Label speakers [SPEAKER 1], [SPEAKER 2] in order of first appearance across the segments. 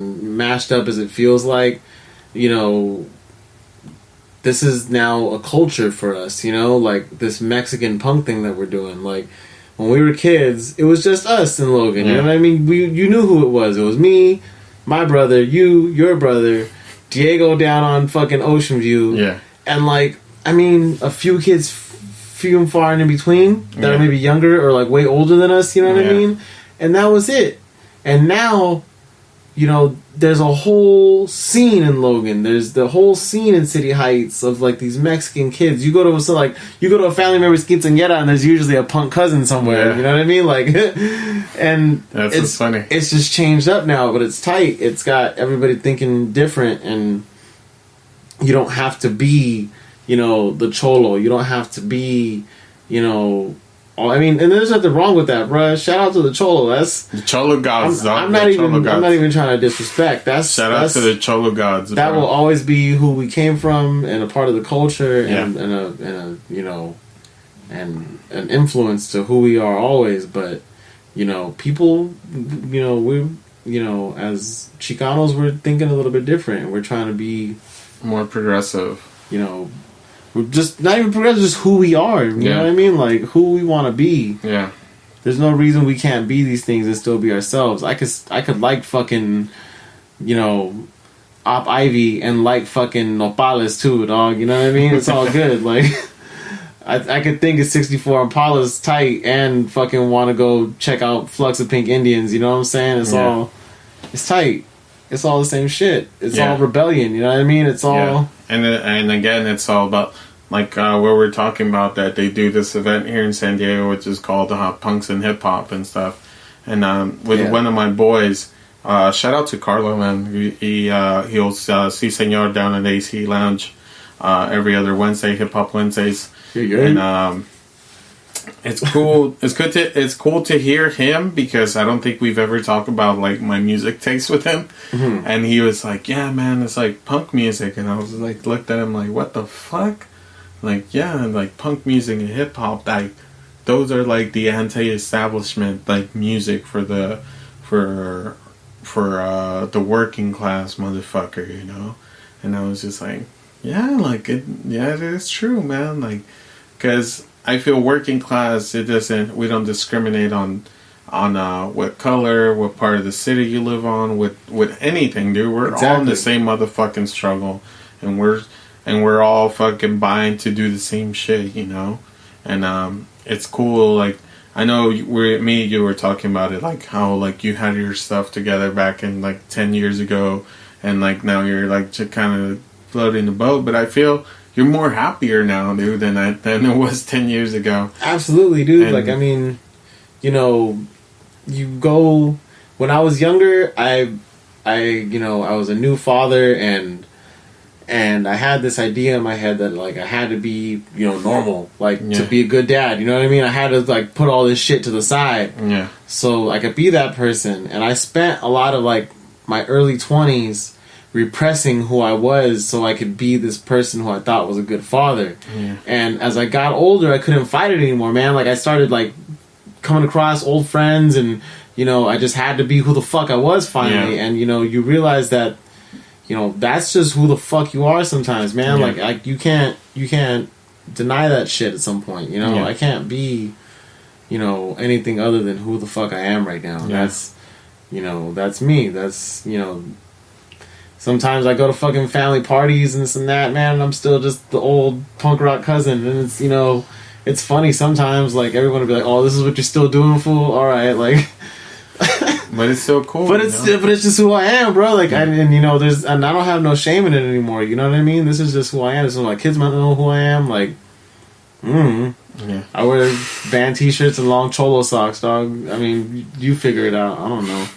[SPEAKER 1] mashed up as it feels like, you know, this is now a culture for us, you know, like this Mexican punk thing that we're doing. Like, when we were kids, it was just us and Logan, you know what I mean? You knew who it was. It was me, my brother, you, your brother, Diego down on fucking Ocean View.
[SPEAKER 2] Yeah.
[SPEAKER 1] And, like, I mean, a few kids few and far and in between that are maybe younger or, like, way older than us, you know what I mean? And that was it. And now, you know, there's a whole scene in Logan. There's the whole scene in City Heights of, like, these Mexican kids. You go to a family member's quinceañera and there's usually a punk cousin somewhere. Yeah. You know what I mean? Like, and
[SPEAKER 2] it's funny.
[SPEAKER 1] It's just changed up now, but it's tight. It's got everybody thinking different, and you don't have to be, you know, the cholo. You don't have to be, you know... I mean, and there's nothing wrong with that, bruh. Shout out to the cholo. That's
[SPEAKER 2] the cholo gods.
[SPEAKER 1] I'm not even trying to disrespect.
[SPEAKER 2] Shout out to the cholo gods.
[SPEAKER 1] That will always be who we came from and a part of the culture and a you know, and an influence to who we are always. But you know, people, you know, as Chicanos, we're thinking a little bit different. We're trying to be
[SPEAKER 2] more progressive.
[SPEAKER 1] You know. We're just not even progressive, just who we are. You know what I mean? Like, who we want to be.
[SPEAKER 2] Yeah.
[SPEAKER 1] There's no reason we can't be these things and still be ourselves. I could like fucking, you know, Op Ivy and like fucking Nopales too, dog. You know what I mean? It's all good. Like, I could think of 64 Impala's tight and fucking want to go check out Flux of Pink Indians. You know what I'm saying? It's tight. It's all the same shit. It's all rebellion. You know what I mean? It's all...
[SPEAKER 2] Yeah. And again, it's all about, like, where we're talking about that they do this event here in San Diego, which is called Punks and Hip Hop and stuff. And with one of my boys, shout out to Carlo, man. He'll see Senor down at AC Lounge every other Wednesday, Hip Hop Wednesdays. And it's cool. It's cool to hear him, because I don't think we've ever talked about, like, my music taste with him. Mm-hmm. And he was like, "Yeah, man, it's like punk music." And I was like, looked at him like, "What the fuck?" Like, yeah, like punk music and hip hop, like those are like the anti-establishment, like, music for the working class motherfucker, you know. And I was just like, yeah, like it is true, man. Like, because I feel working class, we don't discriminate on what color, what part of the city you live on, with anything, dude. We're all in the same motherfucking struggle, and we're all fucking buying to do the same shit, you know. And it's cool. Like, I know you were talking about it, like how, like, you had your stuff together back in, like, 10 years ago, and, like, now you're, like, just kind of floating the boat. But I feel you're more happier now, dude, than it was 10 years ago.
[SPEAKER 1] Absolutely, dude. And, like, I mean, you know, when I was younger, I was a new father, and I had this idea in my head that, like, I had to be, you know, normal, like, to be a good dad, you know what I mean? I had to, like, put all this shit to the side. Yeah. So I could be that person. And I spent a lot of, like, my early 20s repressing who I was so I could be this person who I thought was a good father. Yeah. And as I got older, I couldn't fight it anymore, man. Like, I started, like, coming across old friends, and, you know, I just had to be who the fuck I was finally. Yeah. And, you know, you realize that, you know, that's just who the fuck you are sometimes, man. Yeah. Like, you can't deny that shit at some point, you know? Yeah. I can't be, you know, anything other than who the fuck I am right now. Yeah. That's, you know, that's me. That's, you know... Sometimes I go to fucking family parties and this and that, man, and I'm still just the old punk rock cousin. And it's, you know, it's funny sometimes, like, everyone will be like, "Oh, this is what you're still doing, fool? Alright," like...
[SPEAKER 2] But it's so cool.
[SPEAKER 1] But it's just who I am, bro. Like, and you know, I don't have no shame in it anymore, you know what I mean? This is just who I am. So my kids might know who I am, like... Yeah. I wear band t-shirts and long cholo socks, dog. I mean, you figure it out. I don't know.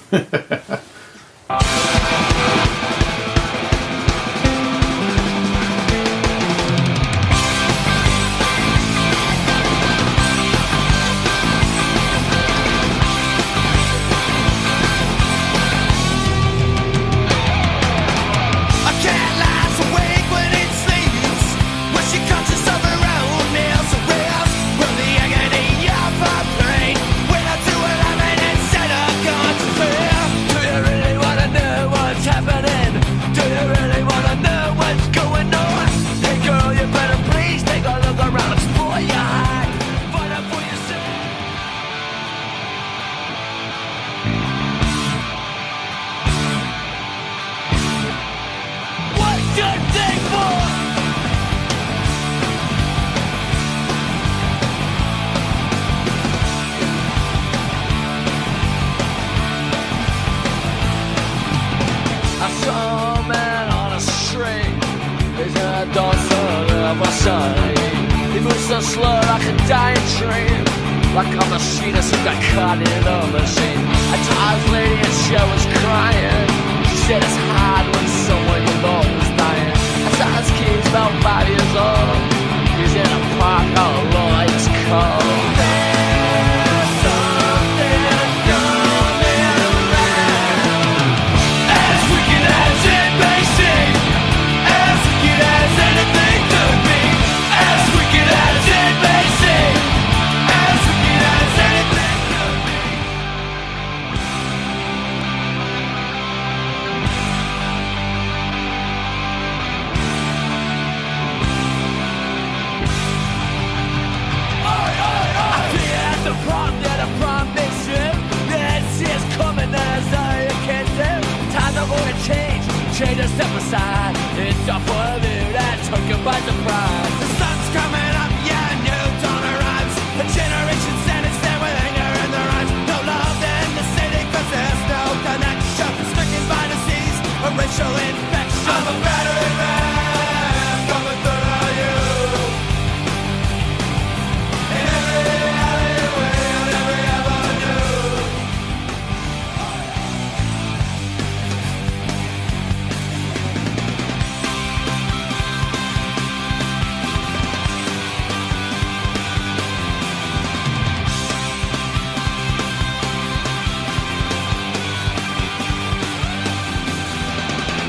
[SPEAKER 3] Clear I saw a man on a string, raising a daughter of a son. He moves so slow like a dying train, like a machinist who got caught in a machine. I saw his lady and she was crying. She said it's hard when someone you love is dying. I saw his kid's about 5 years old. He's in a park all alone, it's cold. There's something going around, as wicked as it may seem, as wicked as anything could be, as wicked as it may seem, as wicked as anything could be. I feel at the prom that I promised you, that it's coming as I can't tell. Times are going to change a step aside. It's all for you that took you by surprise. The sun's coming up, yeah, new dawn arrives. A generation standing stand with anger in their eyes. No love in the city, cause there's no connection. Stricken by disease, a racial infection. I'm a battery man, coming through you. In every alleyway, on every avenue.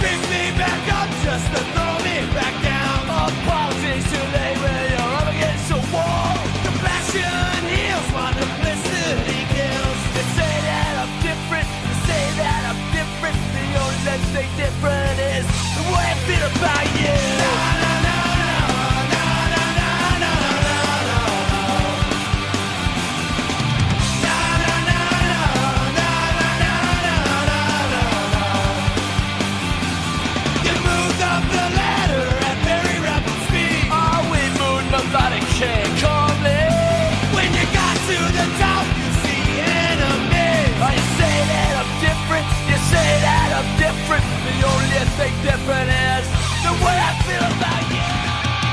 [SPEAKER 3] Pick me back up just to throw me back down. Apologies too late when you're up against the wall. Compassion heals, multiplicity kills. They say that I'm different, they say that I'm different. The only thing different is the way I feel about you. Na, na, na, na, na, na, na, na, na, na. Na, na, na, na, na, na, na, na, na, na. You moved up the ladder at very rapid speed. Oh, we moved nobody can call me. When you got to the top, you see enemies. Oh, you say that I'm different, you say that I'm different. The only thing different is the way I feel about you.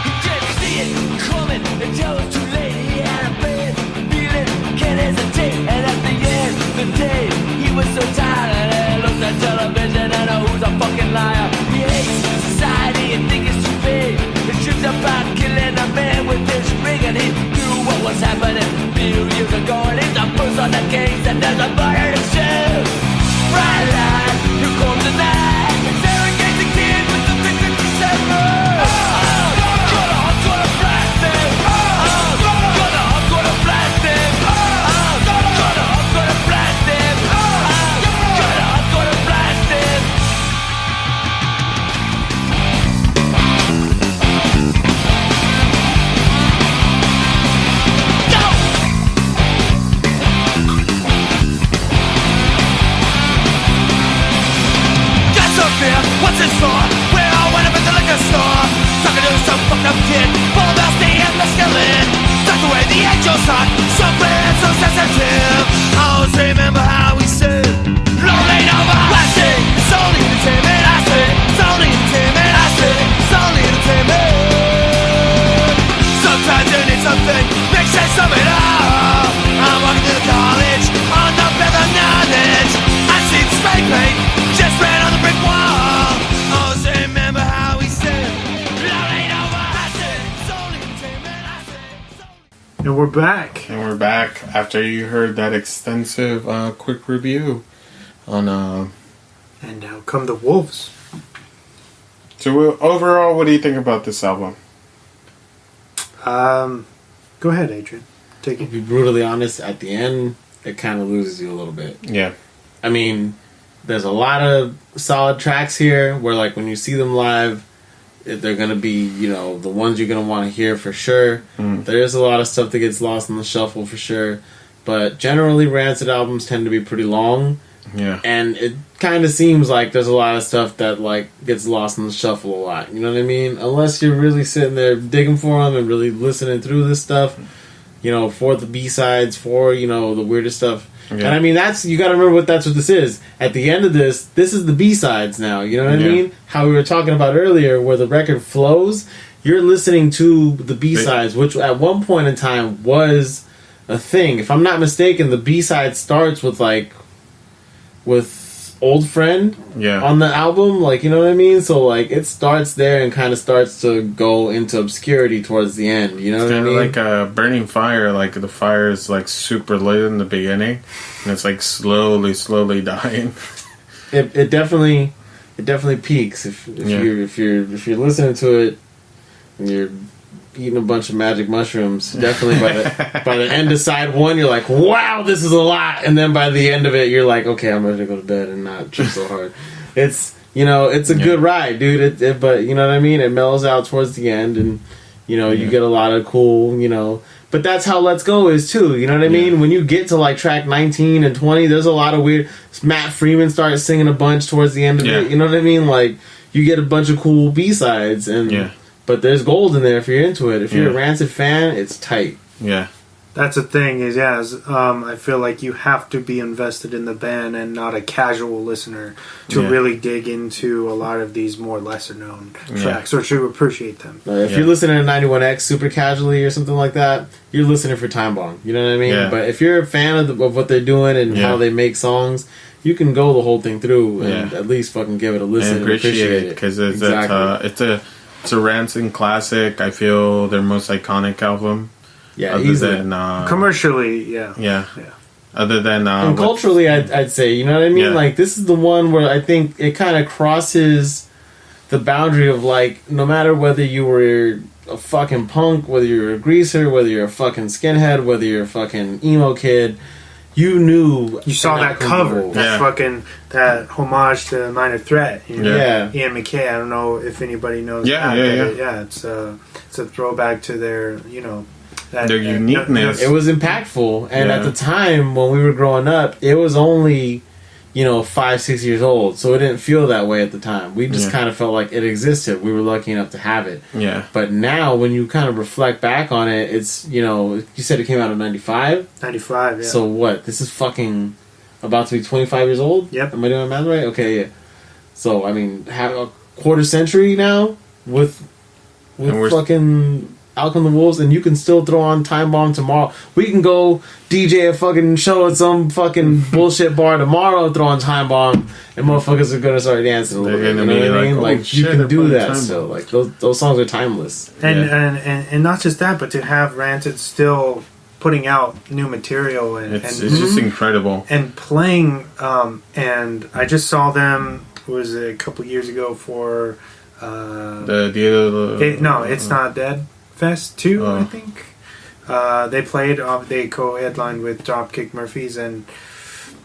[SPEAKER 3] You didn't see it coming until it's too late. He had a bad feeling, can't hesitate. And at the end of the day, he was so tired and he looked at television and who's a fucking liar. He hates society and thinks it's too big. He dreams about killing a man with his ring, and he knew what was happening a few years ago. And he's the first on the case and there's a murder to shoot. Bright light, you come tonight. Interrogate the kid with the big 57. Gonna blast him. Gonna blast him. Gonna blast him. Gonna blast him. Go! Got some fear, what's in store? We're all went up at the liquor store, talking to some fucked up kid, full of LSD and mescaline. Tucked away the angels talk, so bad, so sensitive. I always remember how we said, rolling over. I say, it's only entertainment. I say, it's only entertainment. I say, it's only entertainment. Sometimes you need something, make sense of it all. I'm walking through the college on the path of knowledge. I see the spray paint, just ran on the brick wall. Always remember how we said, rolling over. I said, it's only entertainment. I said, it's only.
[SPEAKER 4] And we're back.
[SPEAKER 2] And we're back after you heard that extensive quick review on
[SPEAKER 4] And now come the wolves.
[SPEAKER 2] so overall, what do you think about this album?
[SPEAKER 4] Go ahead, Adrian. Take
[SPEAKER 1] To
[SPEAKER 4] it.
[SPEAKER 1] be brutally honest, at the end, it kind of loses you a little bit.
[SPEAKER 2] Yeah.
[SPEAKER 1] I mean, there's a lot of solid tracks here where, like, when you see them live, they're going to be, you know, the ones you're going to want to hear for sure. There is a lot of stuff that gets lost in the shuffle for sure. But generally, Rancid albums tend to be pretty long.
[SPEAKER 2] Yeah.
[SPEAKER 1] And it kind of seems like there's a lot of stuff that, like, gets lost in the shuffle a lot. You know what I mean? Unless you're really sitting there digging for them and really listening through this stuff, you know, for the B-sides, for, you know, the weirdest stuff. And I mean, you got to remember that's what this is. At the end of this is the B-sides now. You know what I mean? How we were talking about earlier, where the record flows. You're listening to the B-sides, which at one point in time was a thing. If I'm not mistaken, the B-side starts with Old Friend on the album. Like, you know what I mean? So, like, it starts there and kind of starts to go into obscurity towards the end. You know what I mean?
[SPEAKER 2] Like a burning fire. Like, the fire is, like, super lit in the beginning. And it's, like, slowly dying.
[SPEAKER 1] It definitely peaks if you're listening to it and you're eating a bunch of magic mushrooms. Definitely by the end of side one, you're like, wow, this is a lot. And then by the end of it, you're like, okay, I'm ready to go to bed and not trip so hard. It's a good ride, dude. But you know what I mean? It mellows out towards the end, and you get a lot of cool, But that's how Let's Go is too. You know what I mean? When you get to like track 19 and 20, there's a lot of weird. Matt Freeman starts singing a bunch towards the end of it. You know what I mean? Like, you get a bunch of cool B-sides and. But there's gold in there if you're into it. If you're a Rancid fan, it's tight.
[SPEAKER 2] Yeah.
[SPEAKER 4] That's the thing I feel like you have to be invested in the band and not a casual listener to really dig into a lot of these more lesser known tracks or to appreciate them.
[SPEAKER 1] If you're listening to 91X super casually or something like that, you're listening for Time Bomb. You know what I mean?
[SPEAKER 2] Yeah.
[SPEAKER 1] But if you're a fan of what they're doing and how they make songs, you can go the whole thing through and at least fucking give it a listen and appreciate it.
[SPEAKER 2] Because it's a Rancid classic. I feel their most iconic album.
[SPEAKER 1] Yeah, easily.
[SPEAKER 4] Commercially,
[SPEAKER 2] Other than
[SPEAKER 1] and culturally, I'd say, you know what I mean. Like, this is the one where I think it kind of crosses the boundary of, like, no matter whether you were a fucking punk, whether you're a greaser, whether you're a fucking skinhead, whether you're a fucking emo kid, you knew
[SPEAKER 4] you saw that cover, that homage to Minor Threat. Ian McKay. I don't know if anybody knows. It's a throwback to their
[SPEAKER 2] their uniqueness.
[SPEAKER 1] It was impactful, and at the time when we were growing up, it was only 5-6 years old, so it didn't feel that way at the time. We just kind of felt like it existed. We were lucky enough to have it.
[SPEAKER 2] Yeah.
[SPEAKER 1] But now, when you kind of reflect back on it, it's you said it came out in 95?
[SPEAKER 4] 95, yeah.
[SPEAKER 1] So what? This is fucking about to be 25 years old?
[SPEAKER 4] Yep.
[SPEAKER 1] Am I doing math right? Okay, yeah. So, I mean, have a quarter century now with fucking Out Come the Wolves, and you can still throw on Time Bomb tomorrow. We can go DJ a fucking show at some fucking bullshit bar tomorrow, throw on Time Bomb, and motherfuckers are gonna start dancing a little bit. You know what I mean? Like, you can do that still. Like, those songs are timeless.
[SPEAKER 4] And not just that, but to have Rancid still putting out new material
[SPEAKER 2] it's just incredible.
[SPEAKER 4] And playing, and I just saw them, was it a couple years ago for It's Not Dead Fest 2, I think. They played, they co-headlined with Dropkick Murphys, and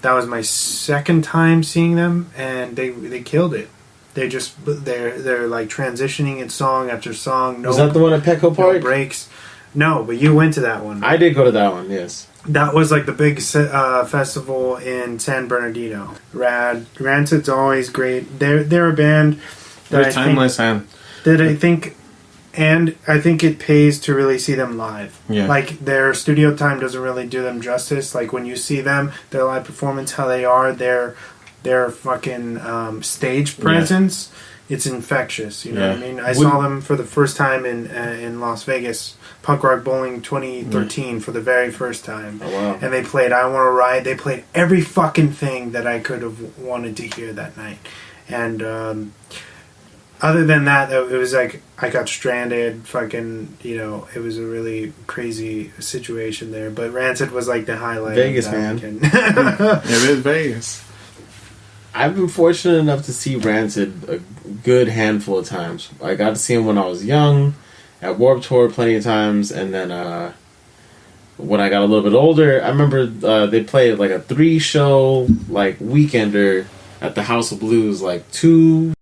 [SPEAKER 4] that was my second time seeing them, and they killed it. They're like transitioning it song after song.
[SPEAKER 1] Was that the one at Petco Park?
[SPEAKER 4] No breaks. No, but you went to that one.
[SPEAKER 1] I did go to that one, yes.
[SPEAKER 4] That was like the big festival in San Bernardino. Rad. Rancid's always great. They're a band that
[SPEAKER 2] they're timeless, and
[SPEAKER 4] I think it pays to really see them live.
[SPEAKER 2] Yeah.
[SPEAKER 4] Like, their studio time doesn't really do them justice. Like, when you see them, their live performance, how they are, their fucking stage presence, it's infectious. You know what I mean? I saw them for the first time in Las Vegas, Punk Rock Bowling 2013 for the very first time.
[SPEAKER 1] Oh, wow.
[SPEAKER 4] And they played I Want to Ride. They played every fucking thing that I could have wanted to hear that night. And other than that, it was like I got stranded. Fucking, it was a really crazy situation there. But Rancid was like the highlight.
[SPEAKER 1] Vegas,
[SPEAKER 4] of
[SPEAKER 1] man.
[SPEAKER 2] It is Vegas.
[SPEAKER 1] I've been fortunate enough to see Rancid a good handful of times. I got to see him when I was young, at Warped Tour plenty of times, and then when I got a little bit older, I remember they played like a 3-show like weekender at the House of Blues like 2